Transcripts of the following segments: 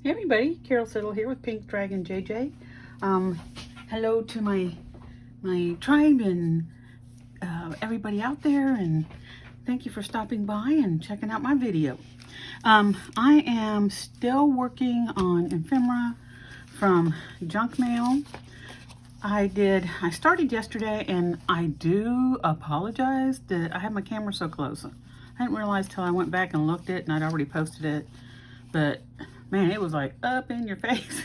Hey everybody, Carol Siddle here with Pink Dragon JJ. Hello to my tribe and everybody out there, and thank you for stopping by and checking out my video. I am still working on ephemera from junk mail. I started yesterday, and I do apologize that I had my camera so close. I didn't realize till I went back and looked at it, and I'd already posted it, but man, it was like up in your face.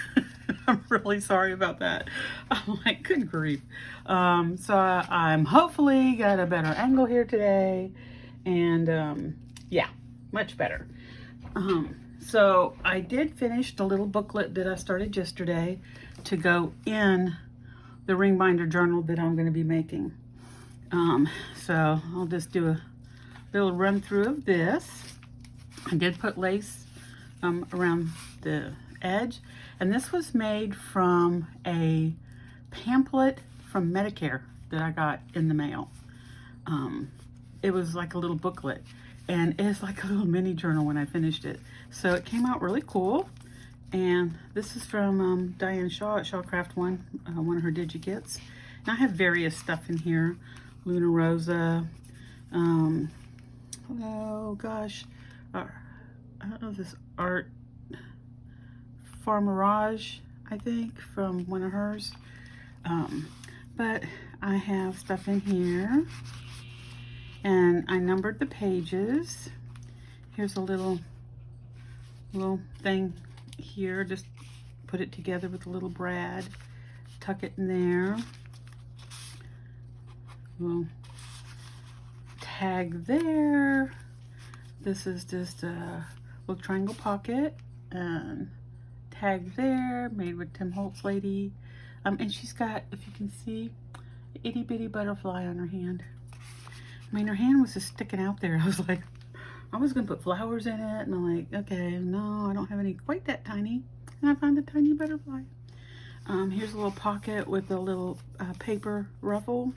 I'm really sorry about that. I'm like, good grief. So I'm hopefully got a better angle here today, and yeah, much better. So I did finish the little booklet that I started yesterday to go in the ring binder journal that I'm going to be making. So I'll just do a little run through of this. I did put lace around the edge, and this was made from a pamphlet from Medicare that I got in the mail. It was like a little booklet, and it's like a little mini journal when I finished it. So it came out really cool. And this is from Diane Shaw at Shaw Craft one of her digi-kits. And I have various stuff in here. Luna Rosa. Oh gosh. I don't know if this Art Farmerage, I think, from one of hers. But I have stuff in here. And I numbered the pages. Here's a little thing here. Just put it together with a little brad. Tuck it in there. Little tag there. This is just a little triangle pocket, and tag there, made with Tim Holtz lady. And she's got, if you can see, an itty bitty butterfly on her hand. I mean, her hand was just sticking out there. I was like, I was gonna put flowers in it, and I'm like, okay, no, I don't have any quite that tiny. And I found a tiny butterfly. Here's a little pocket with a little paper ruffle.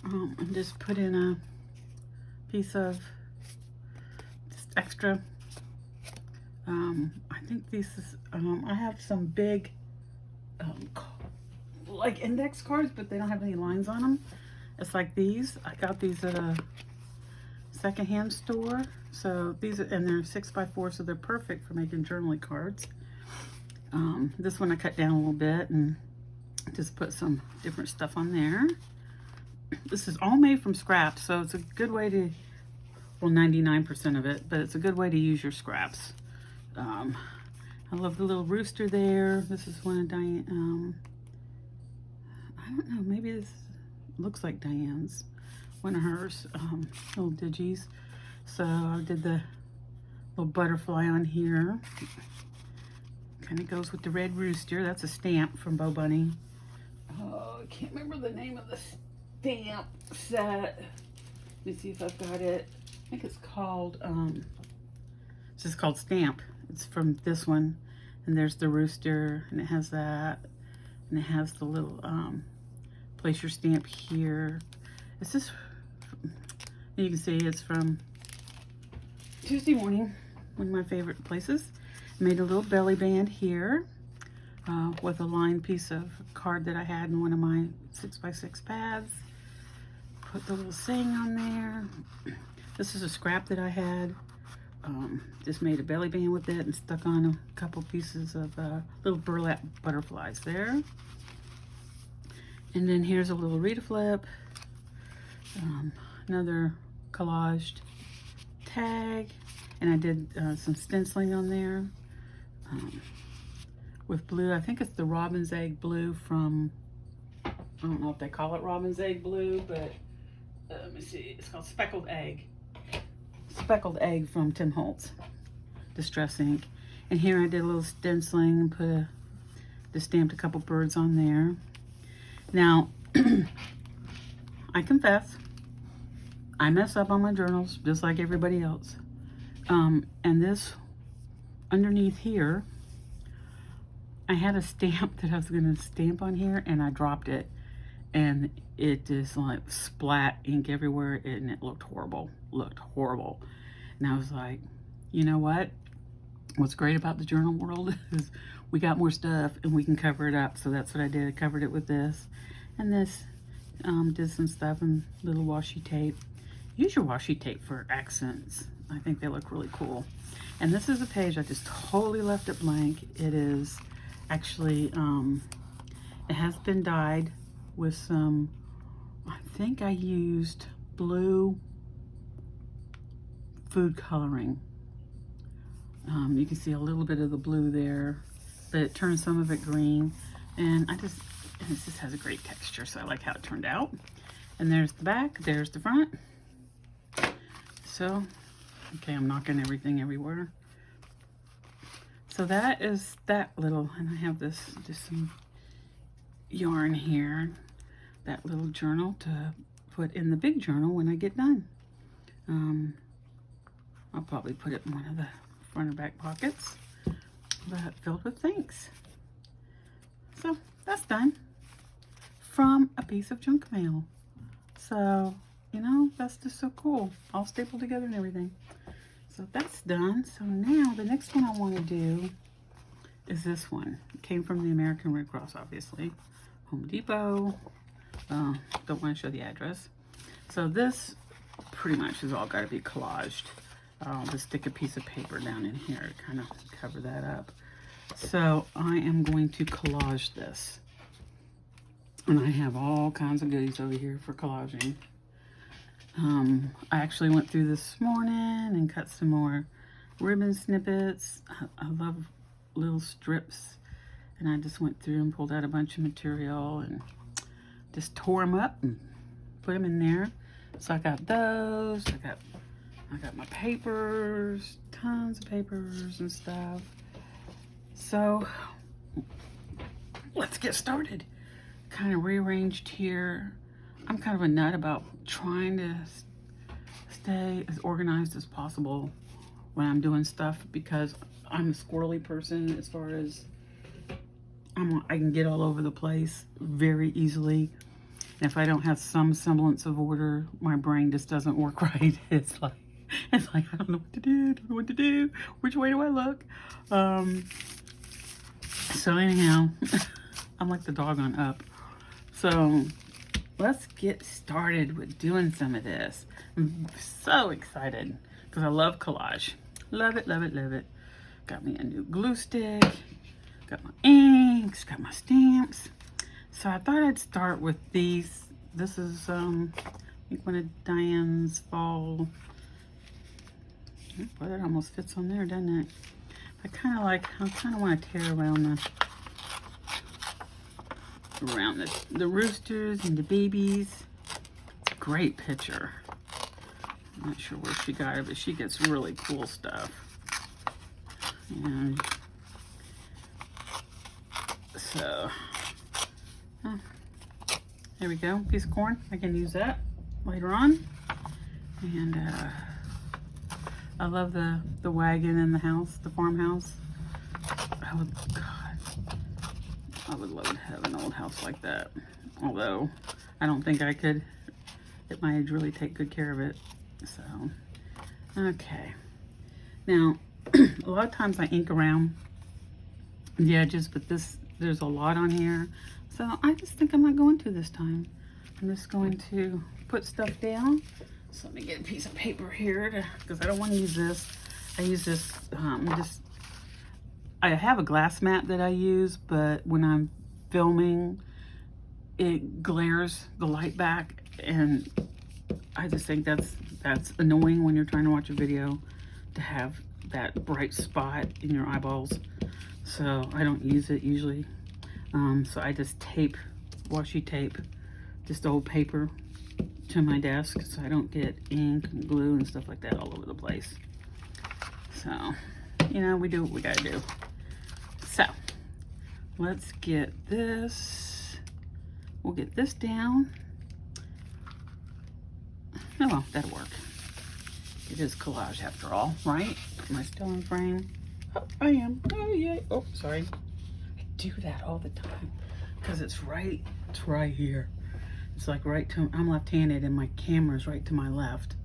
And just put in a piece of just extra. I think this is, I have some big, like index cards, but they don't have any lines on them. It's like these. I got these at a secondhand store. So these are, and they're 6x4, so they're perfect for making journaling cards. This one I cut down a little bit and just put some different stuff on there. This is all made from scraps, so it's a good way to, well, 99% of it, but it's a good way to use your scraps. I love the little rooster there. This is one of Diane, I don't know, maybe this looks like Diane's, one of hers little digis. So I did the little butterfly on here. Kind of goes with the red rooster. That's a stamp from Bo Bunny. Oh, I can't remember the name of the stamp set. Let me see if I've got it. I think it's called, it's just called Stamp. It's from this one. And there's the rooster, and it has that. And it has the little, place your stamp here. It's just, you can see it's from Tuesday Morning, one of my favorite places. Made a little belly band here with a lined piece of card that I had in one of my 6x6 pads. Put the little saying on there. This is a scrap that I had. Just made a belly band with it and stuck on a couple pieces of little burlap butterflies there. And then here's a little Rita flip. Another collaged tag. And I did some stenciling on there with blue. I think it's the robin's egg blue from, I don't know if they call it robin's egg blue, but let me see, it's called speckled egg. Speckled egg from Tim Holtz Distress Ink. And here I did a little stenciling and just stamped a couple birds on there. Now, I confess, I mess up on my journals just like everybody else. And this underneath here, I had a stamp that I was going to stamp on here, and I dropped it, and it just like splat ink everywhere, and it looked horrible. And I was like, you know what? What's great about the journal world is we got more stuff and we can cover it up. So that's what I did. I covered it with this. And this did some stuff and little washi tape. Use your washi tape for accents. I think they look really cool. And this is a page I just totally left it blank. It is actually, it has been dyed with some, I think I used blue food coloring. You can see a little bit of the blue there, but it turned some of it green. And it just has a great texture, so I like how it turned out. And there's the back, there's the front. So, okay, I'm knocking everything everywhere. So that is that little, and I have this, just some yarn here, that little journal to put in the big journal when I get done. I'll probably put it in one of the front or back pockets, but filled with things. So that's done from a piece of junk mail. So, you know, that's just so cool. All stapled together and everything. So that's done. So now the next one I want to do is this one. It came from the American Red Cross, obviously. Home Depot. Don't want to show the address. So this pretty much has all got to be collaged. Just stick a piece of paper down in here to kind of cover that up. So I am going to collage this. And I have all kinds of goodies over here for collaging. I actually went through this morning and cut some more ribbon snippets. I love little strips. And I just went through and pulled out a bunch of material and just tore them up and put them in there. So I got those. I got my papers, tons of papers and stuff. So let's get started. Kind of rearranged here. I'm kind of a nut about trying to stay as organized as possible when I'm doing stuff, because I'm a squirrely person as far as I can get all over the place very easily. And if I don't have some semblance of order, my brain just doesn't work right. It's like I don't know what to do, don't know what to do. Which way do I look? So anyhow, I'm like the dog on Up. So let's get started with doing some of this. I'm so excited because I love collage. Love it, love it, love it. Got me a new glue stick. Got my inks, got my stamps. So I thought I'd start with these. This is I think one of Diane's fall. Boy, that almost fits on there, doesn't it? I kind of want to tear around the roosters and the babies. It's a great picture. I'm not sure where she got it, but she gets really cool stuff. And so, there we go. Piece of corn. I can use that later on. And I love the wagon in the house, the farmhouse. I would love to have an old house like that. Although I don't think I could, at my age, really take good care of it. So, okay. Now, a lot of times I ink around the edges, but there's a lot on here. So I just think I'm not going to this time. I'm just going to put stuff down. So let me get a piece of paper here because I don't want to use this. I use this, I have a glass mat that I use, but when I'm filming, it glares the light back, and I just think that's annoying when you're trying to watch a video to have that bright spot in your eyeballs. So I don't use it usually. So I just washi tape, just old paper to my desk so I don't get ink and glue and stuff like that all over the place. So, you know, we do what we gotta do. So, let's get this. We'll get this down. Oh, well, that'll work. It is collage after all, right? Am I still in frame? Oh, I am. Oh, yeah. Oh, sorry. I do that all the time because it's right here. It's like right to, I'm left-handed and my camera's right to my left.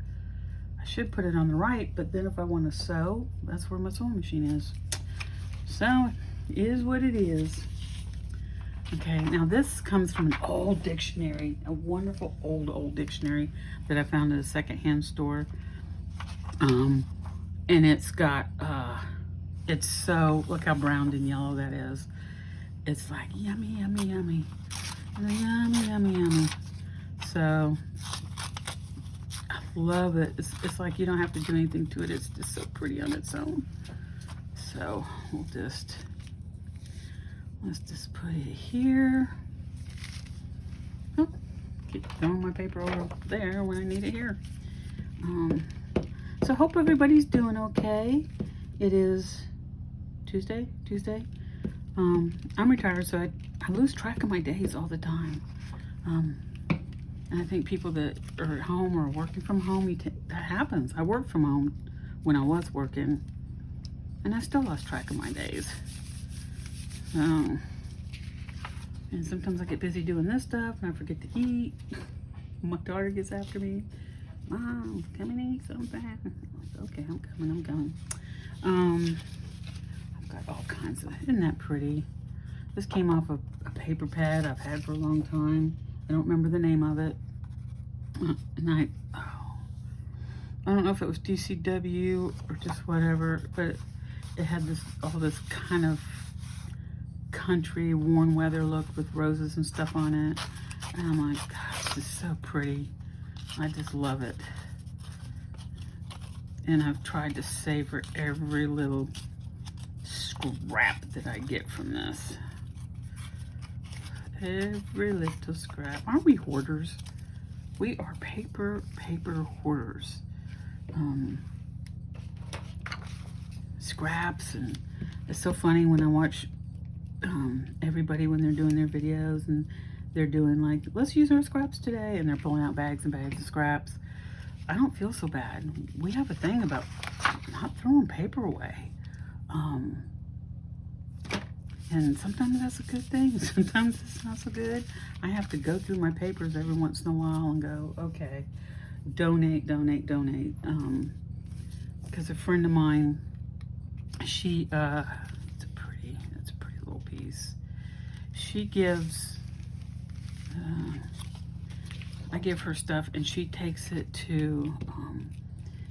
I should put it on the right, but then if I want to sew, that's where my sewing machine is. So, it is what it is. Okay, now this comes from an old dictionary, a wonderful old dictionary that I found at a secondhand store. And it's got, it's so, look how brown and yellow that is. It's like yummy, yummy, yummy. Yummy, yummy, yummy. So, I love it. It's like you don't have to do anything to it. It's just so pretty on its own. So, let's just put it here. Oh, keep throwing my paper over there when I need it here. So, hope everybody's doing okay. It is Tuesday. I'm retired, so I lose track of my days all the time. And I think people that are at home or working from home, that happens. I worked from home when I was working, and I still lost track of my days. So, and sometimes I get busy doing this stuff, and I forget to eat. My daughter gets after me. Mom, come and eat something. I'm like, okay, I'm coming. I've got all kinds of, isn't that pretty? This came off of a paper pad I've had for a long time. I don't remember the name of it. And I don't know if it was DCW or just whatever, but it had all this kind of country warm weather look with roses and stuff on it. And I'm like, gosh, this is so pretty. I just love it. And I've tried to savor every little scrap that I get from this. Every little scrap. Aren't we hoarders? We are paper hoarders. Scraps, and it's so funny when I watch everybody when they're doing their videos and they're doing like, let's use our scraps today, and they're pulling out bags and bags of scraps. I don't feel so bad. We have a thing about not throwing paper away. And sometimes that's a good thing. Sometimes it's not so good. I have to go through my papers every once in a while and go, okay, donate. Because a friend of mine, she, it's a pretty little piece. She gives, I give her stuff and she takes it to,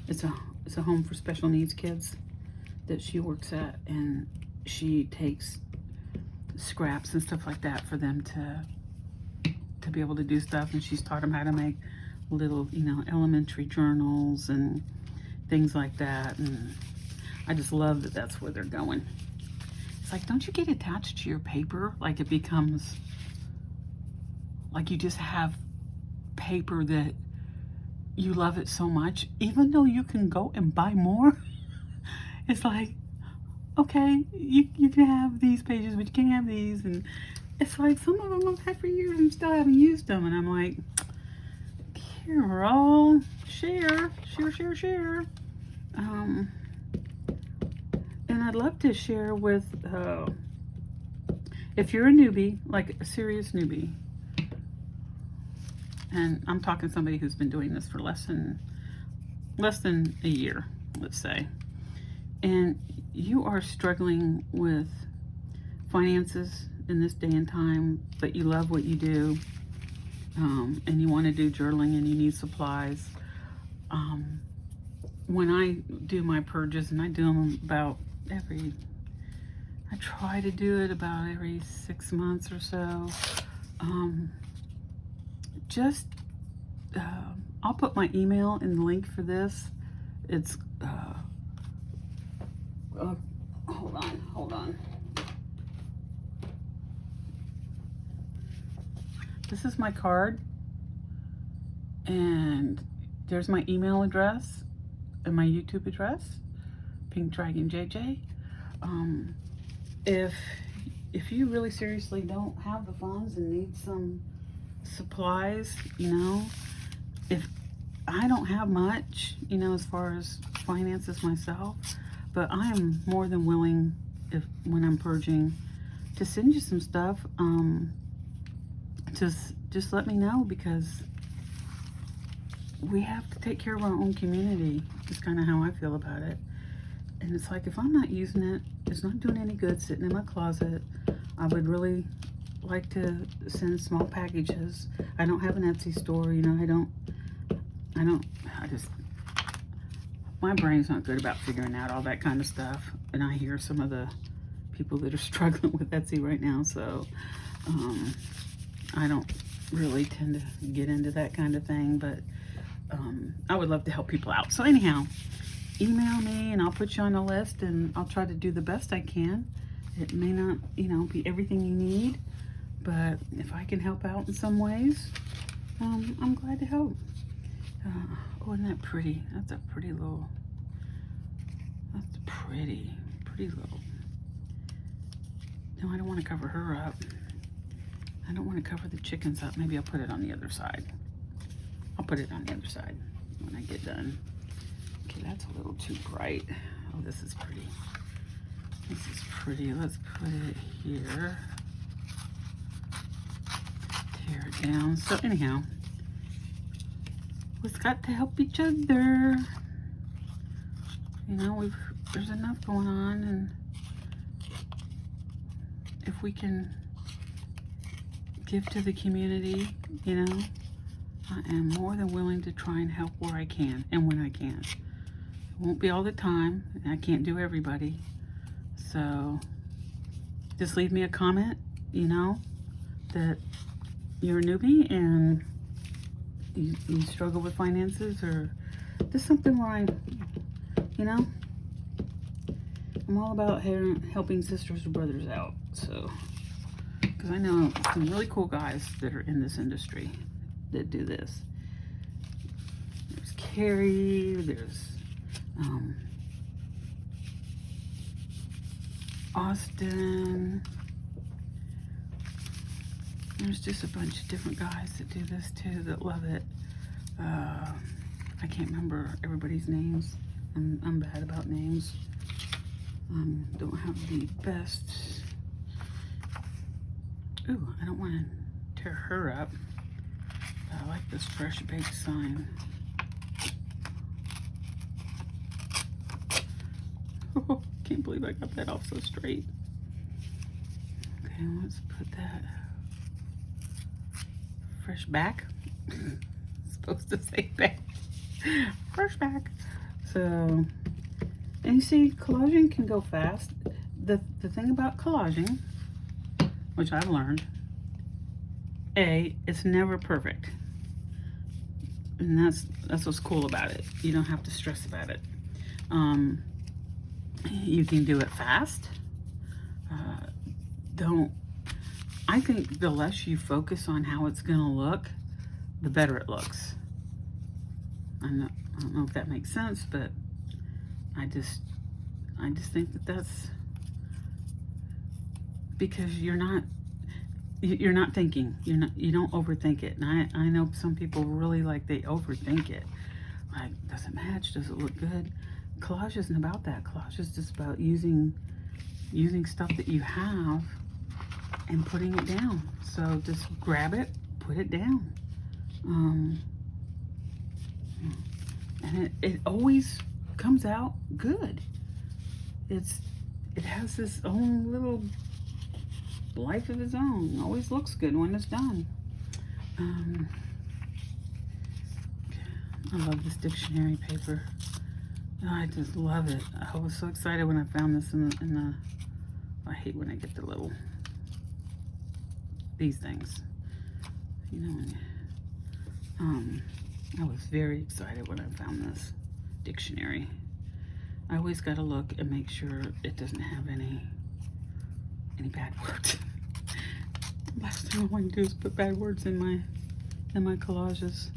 it's a home for special needs kids that she works at, and she takes scraps and stuff like that for them to be able to do stuff, and she's taught them how to make little, elementary journals and things like that. And I just love that that's where they're going. It's like, don't you get attached to your paper? Like it becomes like you just have paper that you love it so much, even though you can go and buy more. It's like, okay, you can have these pages, but you can't have these. And it's like, some of them I've had for years and still haven't used them. And I'm like, here, all share. And I'd love to share with, if you're a newbie, like a serious newbie, and I'm talking somebody who's been doing this for less than a year, let's say, and you are struggling with finances in this day and time, but you love what you do, and you want to do journaling and you need supplies. When I do my purges, and I do them about I try to do it about every 6 months or so. I'll put my email in the link for this. It's, hold on. This is my card, and there's my email address and my YouTube address, Pink Dragon JJ. If you really seriously don't have the funds and need some supplies, if I don't have much, as far as finances myself, but I am more than willing, when I'm purging, to send you some stuff. Just let me know, because we have to take care of our own community. Is kind of how I feel about it. And it's like, if I'm not using it, it's not doing any good sitting in my closet. I would really like to send small packages. I don't have an Etsy store, you know, my brain's not good about figuring out all that kind of stuff. And I hear some of the people that are struggling with Etsy right now, so I don't really tend to get into that kind of thing, but I would love to help people out. So anyhow, email me and I'll put you on a list, and I'll try to do the best I can. It may not, you know, be everything you need, but if I can help out in some ways, I'm glad to help. Oh, isn't that pretty? That's a pretty little, that's pretty little. No, I don't want to cover her up. I don't want to cover the chickens up. Maybe I'll put it on the other side. I'll put it on the other side when I get done. Okay, that's a little too bright. Oh, this is pretty. This is pretty. Let's put it here. Tear it down. So anyhow, we've got to help each other. You know, there's enough going on, and if we can give to the community, you know, I am more than willing to try and help where I can and when I can. It won't be all the time, and I can't do everybody. So just leave me a comment, you know, that you're a newbie and you struggle with finances, or just something where you know, I'm all about helping sisters or brothers out. So, because I know some really cool guys that are in this industry that do this. There's Carrie, there's Austin. There's just a bunch of different guys that do this too, that love it. I can't remember everybody's names. I'm bad about names. Don't have the best. Ooh, I don't want to tear her up. But I like this fresh baked sign. Oh, can't believe I got that off so straight. Okay, let's put that fresh back. Supposed to say back. Fresh back. So, and you see, collaging can go fast. The thing about collaging, which I've learned, it's never perfect. And that's what's cool about it. You don't have to stress about it. You can do it fast. I think the less you focus on how it's gonna look, the better it looks. I don't know if that makes sense, but I just think that's because you're not thinking. You don't overthink it. And I know some people really they overthink it. Like, does it match? Does it look good? Collage isn't about that. Collage is just about using stuff that you have and putting it down. So just grab it, put it down. And it always comes out good. It has this own little life of its own. It always looks good when it's done. I love this dictionary paper. I just love it. I was so excited when I found this in the I hate when I get the little these things. You know, I was very excited when I found this dictionary. I always got to look and make sure it doesn't have any bad words. Last thing I want to do is put bad words in my collages.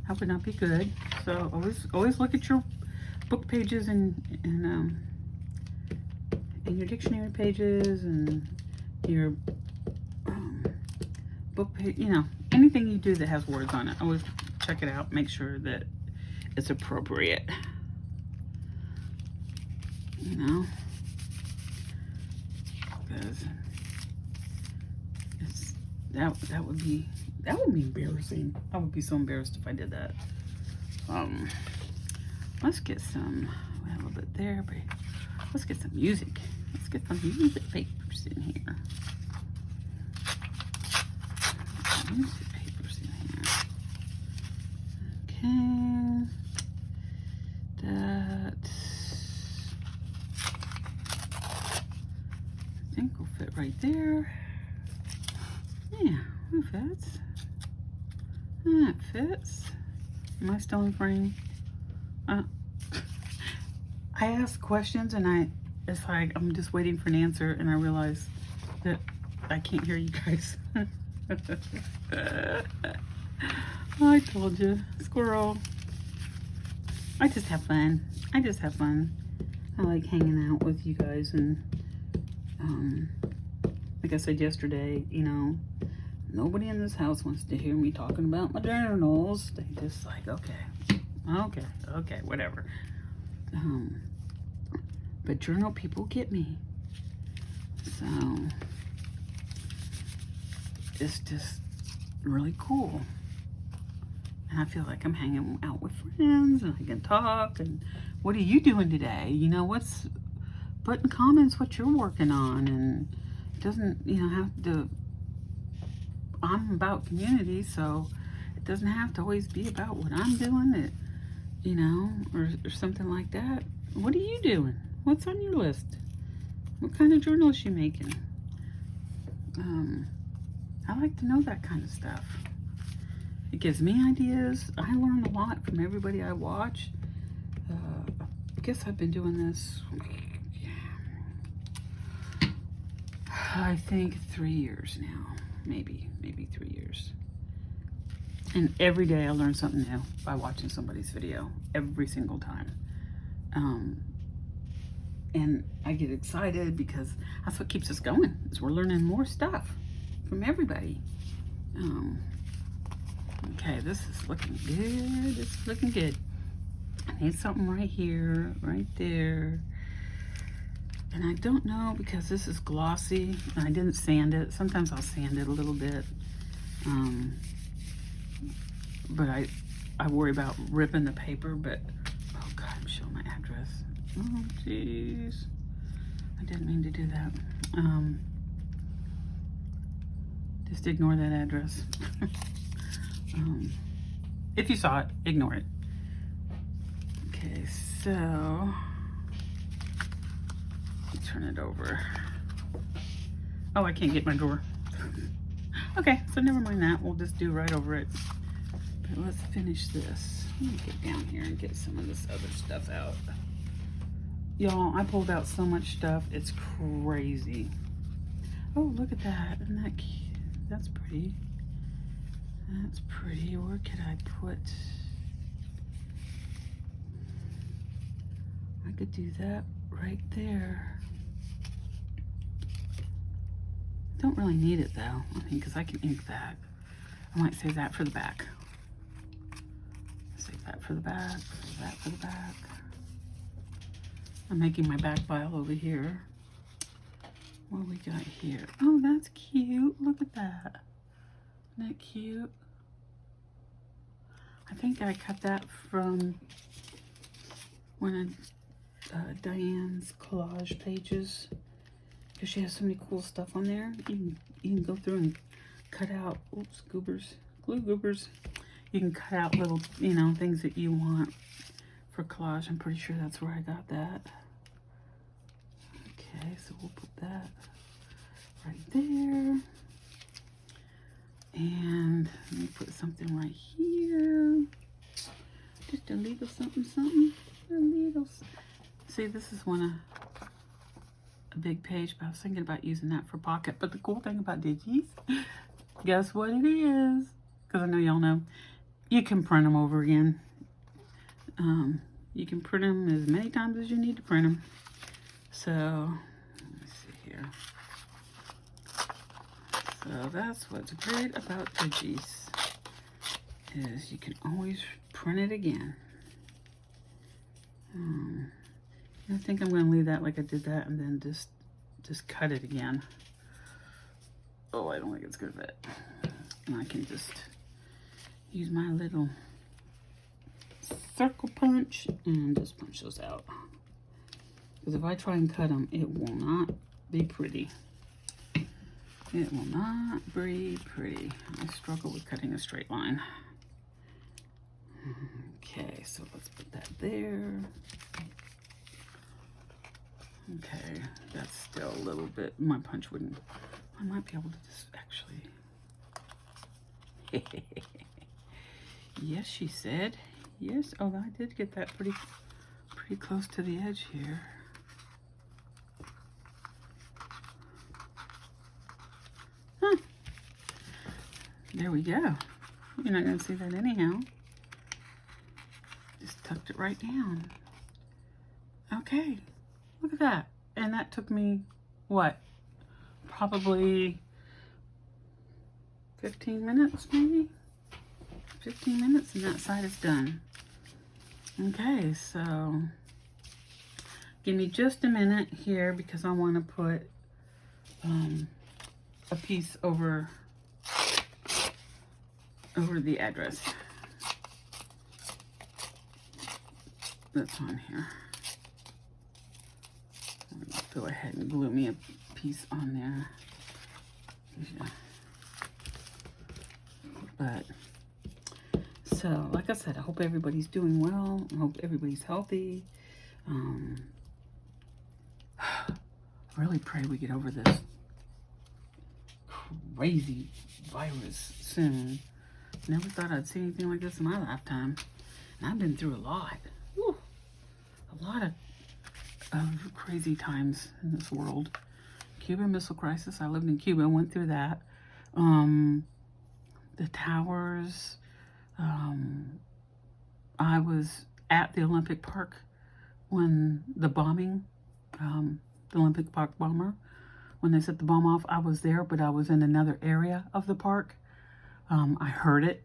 That would not be good. So always look at your book pages and your dictionary pages and your book page. You know, anything you do that has words on it, always check it out. Make sure that it's appropriate. You know, because that would be That would be embarrassing. I would be so embarrassed if I did that. Let's get some, we have a little bit there, but let's get some music. Let's get some music papers in here. Music papers in here. Okay. That I think will fit right there. Yeah, it fits. That fits. Am I still in frame? I ask questions and it's like I'm just waiting for an answer, and I realize that I can't hear you guys. I told you, squirrel. I just have fun. I just have fun. I like hanging out with you guys, and like I said yesterday, you know, nobody in this house wants to hear me talking about my journals. They just like, okay, whatever. But journal people get me. So it's just really cool. And I feel like I'm hanging out with friends and I can talk. And what are you doing today? You know, put in comments what you're working on. And it doesn't, you know, have to, I'm about community, so it doesn't have to always be about what I'm doing, it, you know, or something like that. What are you doing? What's on your list? What kind of journal is she making? I like to know that kind of stuff. It gives me ideas. I learn a lot from everybody I watch. I guess I've been doing this, I think 3 years now. Maybe 3 years. And every day I learn something new by watching somebody's video. Every single time. And I get excited because that's what keeps us going, is we're learning more stuff from everybody. Okay, this is looking good. This is looking good. I need something right here, right there. And I don't know, because this is glossy and I didn't sand it. Sometimes I'll sand it a little bit. But I worry about ripping the paper, but oh God, I'm showing my address. Oh jeez, I didn't mean to do that. Just ignore that address. If you saw it, ignore it. Okay, so turn it over. Oh, I can't get my drawer. Okay, so never mind that. We'll just do right over it. But let's finish this. Let me get down here and get some of this other stuff out. Y'all, I pulled out so much stuff. It's crazy. Oh, look at that. Isn't that cute? That's pretty. That's pretty. Where could I put? I could do that right there. Don't really need it though. I mean, because I can ink that. I might save that for the back. Save that for the back. Save that for the back. I'm making my back file over here. What do we got here? Oh, that's cute. Look at that. Isn't that cute? I think I cut that from one of Diane's collage pages, because she has so many cool stuff on there. You can go through and cut out, oops, goobers, glue goobers. You can cut out little, you know, things that you want for collage. I'm pretty sure that's where I got that. Okay, so we'll put that right there. And let me put something right here. Just a little something, a little. See, this is a big page, but I was thinking about using that for pocket. But the cool thing about digis, guess what it is? Because I know y'all know, you can print them over again. You can print them as many times as you need to print them. So, let me see here. So that's what's great about digis, is you can always print it again. I think I'm going to leave that like I did that, and then just cut it again. Oh, I don't think it's going to fit. And I can just use my little circle punch and just punch those out. Because if I try and cut them, it will not be pretty. It will not be pretty. I struggle with cutting a straight line. Okay, so let's put that there. Okay, that's still a little bit, my punch wouldn't, I might be able to just actually, yes, she said, yes, oh, I did get that pretty close to the edge here. Huh, there we go. You're not gonna see that anyhow. Just tucked it right down. Okay. Look at that. And that took me, what, probably 15 minutes maybe? 15 minutes and that side is done. Okay, so give me just a minute here because I want to put a piece over the address that's on here. Go ahead and glue me a piece on there. Yeah. But, so, like I said, I hope everybody's doing well. I hope everybody's healthy. I really pray we get over this crazy virus soon. Never thought I'd see anything like this in my lifetime. And I've been through a lot. Whew. A lot of crazy times in this world. Cuban Missile Crisis. I lived in Cuba, went through that. The towers. I was at the Olympic Park when the bombing, the Olympic Park bomber, when they set the bomb off. I was there, but I was in another area of the park. I heard it.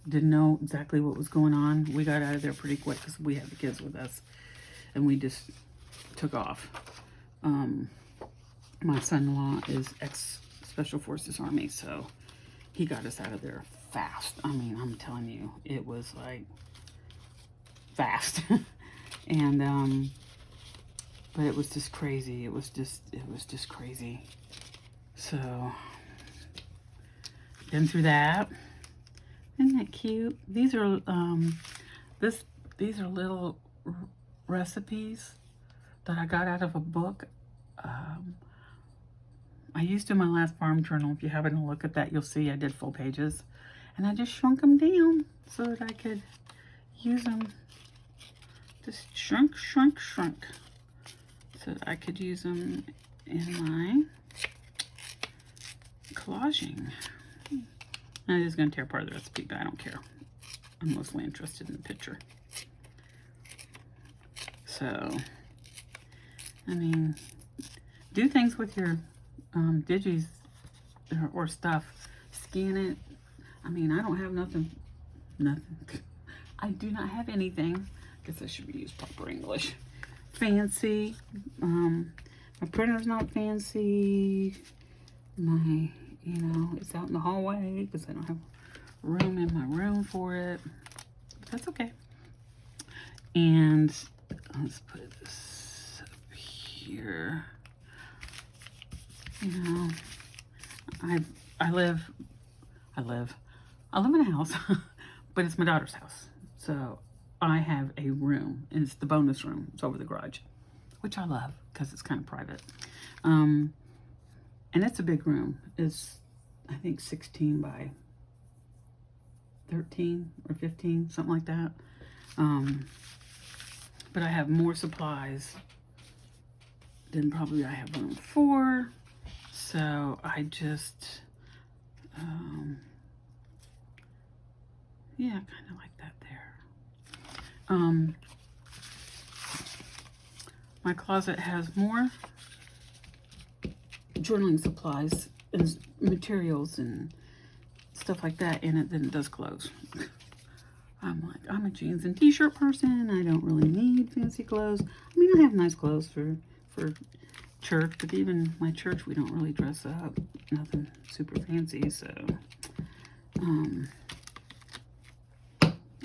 Didn't know exactly what was going on. We got out of there pretty quick because we had the kids with us, and we just took off. My son-in-law is ex-Special Forces Army, so he got us out of there fast. I mean, I'm telling you, it was like fast. And but it was just crazy. It was just crazy. So been through that. Isn't that cute? These are these are little recipes that I got out of a book. I used in my last farm journal. If you haven't a look at that, you'll see I did full pages, and I just shrunk them down so that I could use them. Just shrunk, so that I could use them in my collaging. I'm just going to tear apart the recipe, but I don't care. I'm mostly interested in the picture. So, I mean, do things with your digis or stuff. Scan it. I mean, I don't have nothing. I do not have anything. I guess I should use proper English. Fancy. My printer's not fancy. My... it's out in the hallway because I don't have room in my room for it. But that's okay. And let's put this up here. I live in a house, but it's my daughter's house. So I have a room, and it's the bonus room. It's over the garage, which I love because it's kind of private. And it's a big room. It's, I think, 16 by 13 or 15, something like that. But I have more supplies than probably I have room for. So I just, yeah, kind of like that there. My closet has more journaling supplies and materials and stuff like that in it than it does clothes. I'm a jeans and t-shirt person. I don't really need fancy clothes. I mean, I have nice clothes for church, but even my church, we don't really dress up. Nothing super fancy, so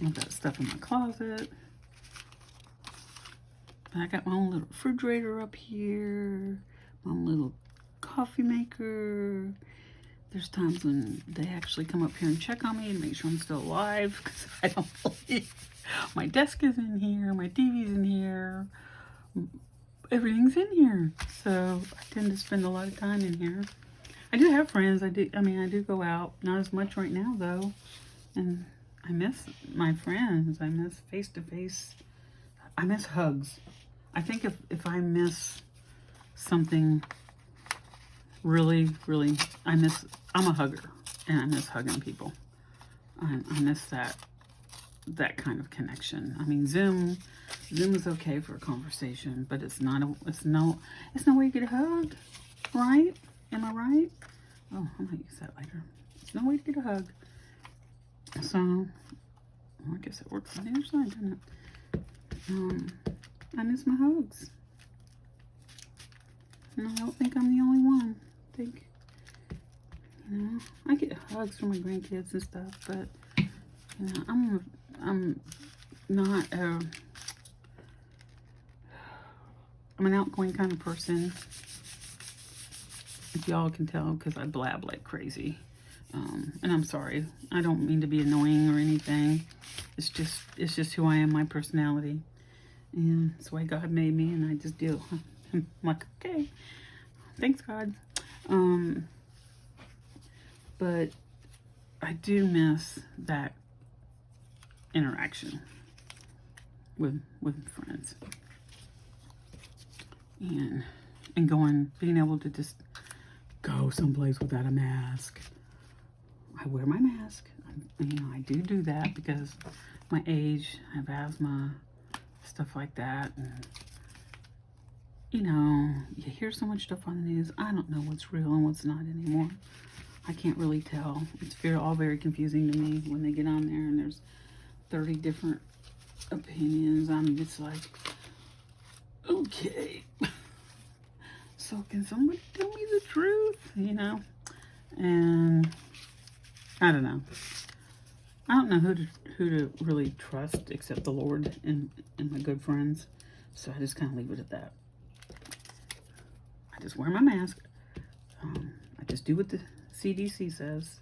I've got stuff in my closet. I got my own little refrigerator up here, my own little coffee maker. There's times when they actually come up here and check on me and make sure I'm still alive, because I don't believe. My desk is in here, my TV's in here, everything's in here. So I tend to spend a lot of time in here. I do have friends. I do go out. Not as much right now though. And I miss my friends. I miss face-to-face. I miss hugs. I think if I miss something really, really, I'm a hugger, and I miss hugging people. I miss that kind of connection. I mean, Zoom is okay for a conversation, but it's no way you get a hug, right? Am I right? Oh, I might use that later. It's no way to get a hug. So, well, I guess it works on the other side, doesn't it? I miss my hugs. And I don't think I'm the only one. I think, I get hugs from my grandkids and stuff, but, I'm not I'm an outgoing kind of person. If y'all can tell, because I blab like crazy. And I'm sorry. I don't mean to be annoying or anything. It's just who I am, my personality. And it's the way God made me, and I just do. I'm like, okay. Thanks, God. But I do miss that interaction with friends. And being able to just go someplace without a mask. I wear my mask. I do that because my age, I have asthma, stuff like that. And, you hear so much stuff on the news. I don't know what's real and what's not anymore. I can't really tell. It's all very confusing to me when they get on there and there's 30 different opinions. I'm just like, okay. So can somebody tell me the truth? And I don't know. I don't know who to really trust except the Lord and my good friends. So I just kind of leave it at that. I just wear my mask. I just do what the CDC says.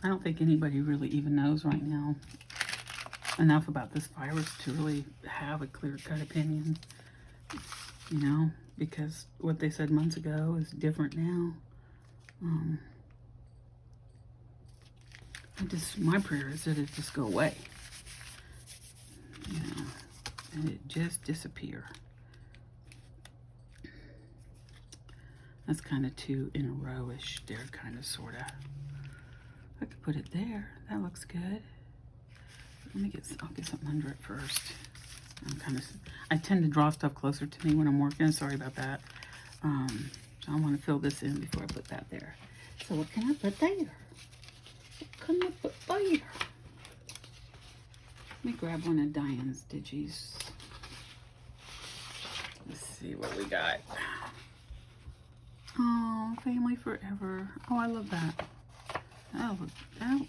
I don't think anybody really even knows right now enough about this virus to really have a clear-cut opinion. Because what they said months ago is different now. My prayer is that it just go away. And it just disappear. That's kind of two in a row-ish there, kind of, sort of. I could put it there. That looks good. I'll get something under it first. I tend to draw stuff closer to me when I'm working. Sorry about that. So I want to fill this in before I put that there. So what can I put there? What can I put there? Let me grab one of Diane's digis. Let's see what we got. Oh, Family Forever. Oh, I love that. Oh, yeah.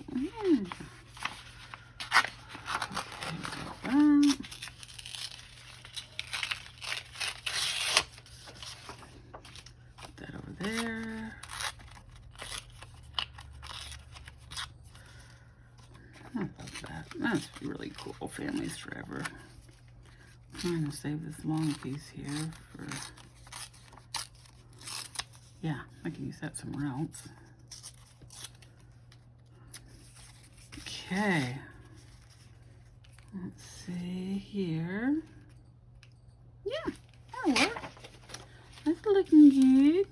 Put that over there. I love that. That's really cool. Families Forever. I'm trying to save this long piece here for... Yeah, I can use that somewhere else. Okay. Let's see here. Yeah, that'll work. That's looking good.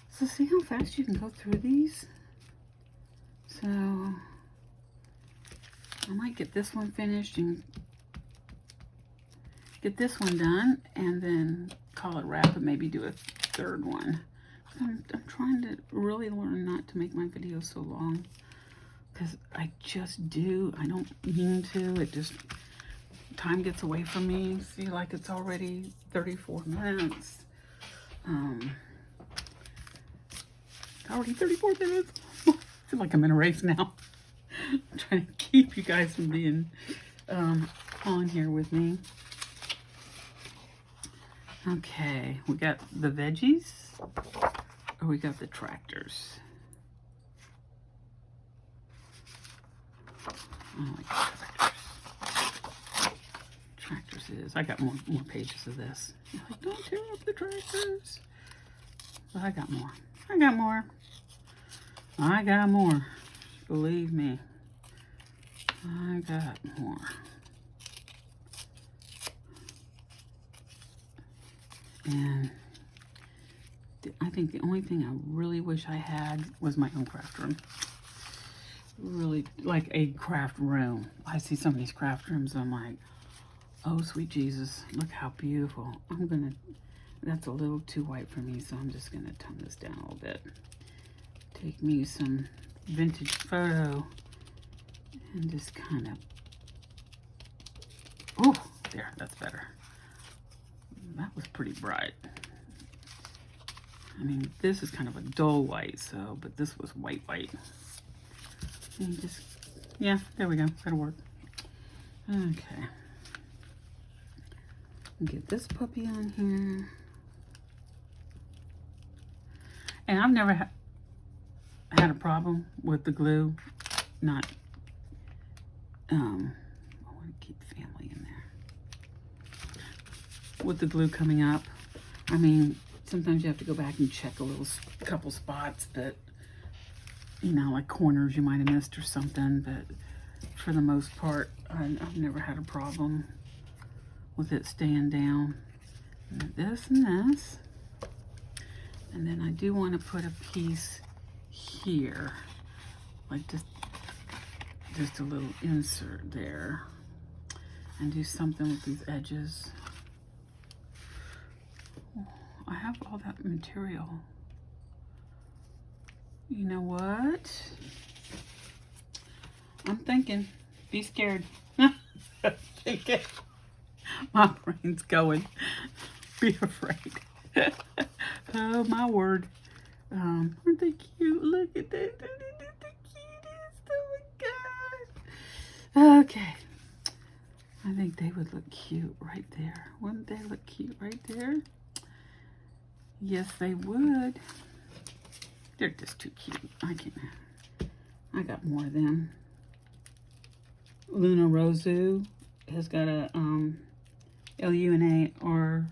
So see how fast you can go through these? So I might get this one finished and get this one done, and then call it a wrap and maybe do a third one. I'm trying to really learn not to make my videos so long, because I just do. I don't mean to. time gets away from me. See, like it's already 34 minutes. Already 34 minutes. I feel like I'm in a race now. I'm trying to keep you guys from being on here with me. Okay, we got the veggies, or we got the tractors. I like tractors. Tractors it is. I got more pages of this. You're like, don't tear up the tractors. But I got more. I got more. I got more. Believe me. I got more. And I think the only thing I really wish I had was my own craft room. Really, like a craft room. I see some of these craft rooms and I'm like, oh sweet Jesus, look how beautiful. That's a little too white for me, so I'm just gonna tone this down a little bit. Take me some vintage photo and just kind of, oh, there, that's better. That was pretty bright. I mean, this is kind of a dull white, so, but this was white. And just, yeah, there we go, that'll work. Okay. Get this puppy on here. And I've never had a problem with the glue. Not, I want to keep family in there. With the glue coming up. I mean, sometimes you have to go back and check a couple spots that, you know, like corners you might have missed or something. But for the most part, I've never had a problem with it staying down. And this and this. And then I do want to put a piece here, like just a little insert there, and do something with these edges. Oh, I have all that material. You know what? I'm thinking, be scared. Thinking. My brain's going, be afraid. Oh my word. Aren't they cute? Look at that. They're the cutest. Oh my god. Okay. I think they would look cute right there. Wouldn't they look cute right there? Yes, they would. They're just too cute. I got more of them. Luna Rosu has got a LUNAROZU.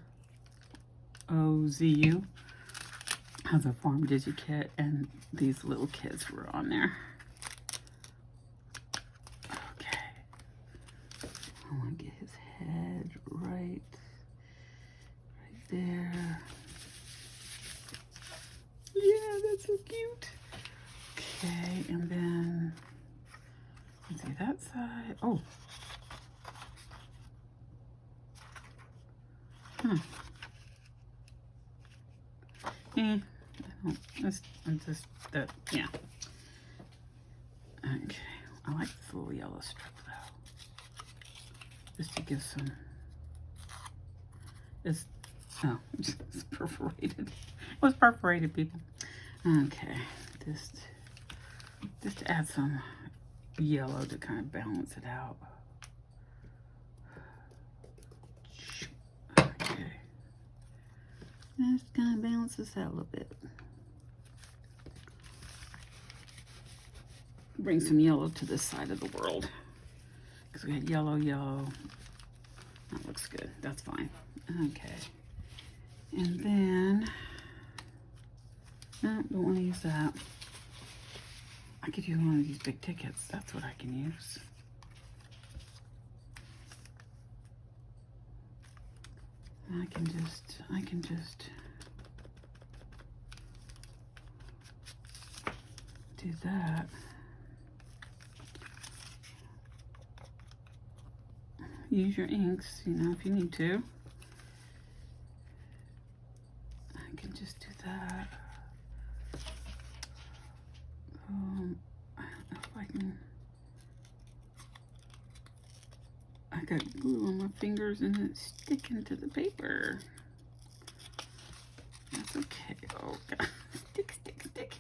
Has a farm digi-kit, and these little kids were on there. Okay. I want to get his head right there. Yeah, that's so cute. Okay, and then let's see that side. Oh. Yeah, I'm just that, yeah. Okay, I like this little yellow strip though. Just to give some, it's perforated. It was perforated, people. Okay, just to add some yellow to kind of balance it out. Okay. Just kind of balance this out a little bit. Bring some yellow to this side of the world. Because we had yellow. That looks good. That's fine. Okay. And then, no, don't want to use that. I could use one of these big tickets. That's what I can use. I can just do that. Use your inks, you know, if you need to. I can just do that. I don't know if I can. I got glue Ooh, my fingers isn't sticking to the paper. That's okay. Oh, God. Stick, stick, stick.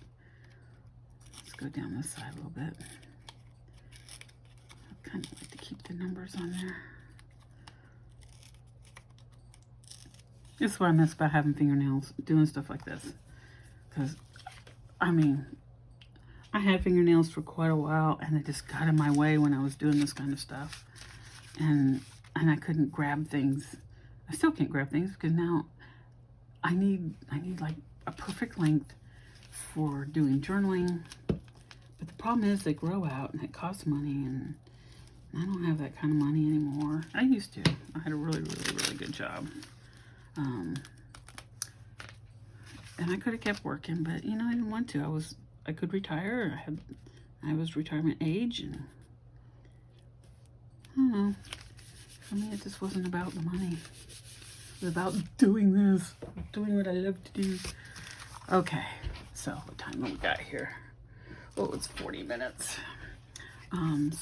Let's go down this side a little bit. I kind of like to keep the numbers on there. This is what I miss about having fingernails, doing stuff like this. Because, I mean, I had fingernails for quite a while, and they just got in my way when I was doing this kind of stuff. And I couldn't grab things. I still can't grab things because now I need like a perfect length for doing journaling. But the problem is they grow out and it costs money, and I don't have that kind of money anymore. I used to. I had a really, really, really good job. And I could have kept working, but you know, I didn't want to. I could retire. I was retirement age, and I don't know. For me, it just wasn't about the money. It was about doing this, doing what I love to do. Okay, so what time have we got here? Oh, it's 40 minutes.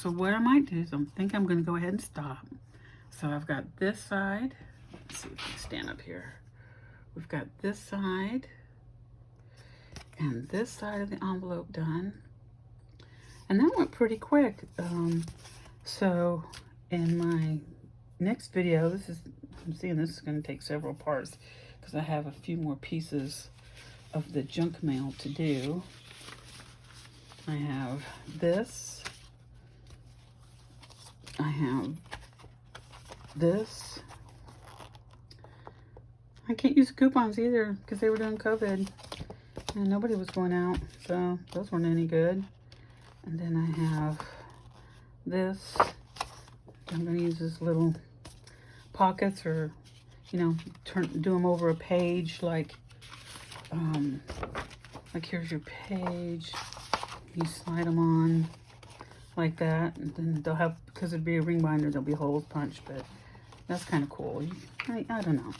So what I might do is I think I'm going to go ahead and stop. So I've got this side. Let's see if I can stand up here. We've got this side and this side of the envelope done. And that went pretty quick. So in my next video, I'm seeing this is going to take several parts because I have a few more pieces of the junk mail to do. I have this. I have this. I can't use coupons either because they were doing COVID and nobody was going out, so those weren't any good. And then I have this. I'm going to use this little pockets, or you know, do them over a page, like here's your page. You slide them on like that, and then they'll have, because it'd be a ring binder, there'll be holes punched, but that's kind of cool. I don't know.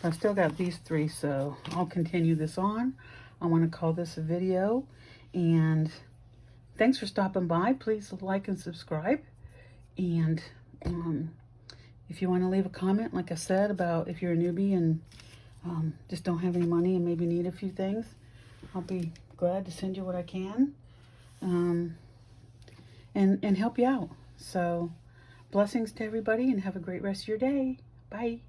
But I've still got these three, so I'll continue this on. I want to call this a video, and thanks for stopping by. Please like and subscribe, and if you want to leave a comment, like I said, about if you're a newbie and just don't have any money and maybe need a few things, I'll be glad to send you what I can, and help you out. So blessings to everybody, and have a great rest of your day. Bye.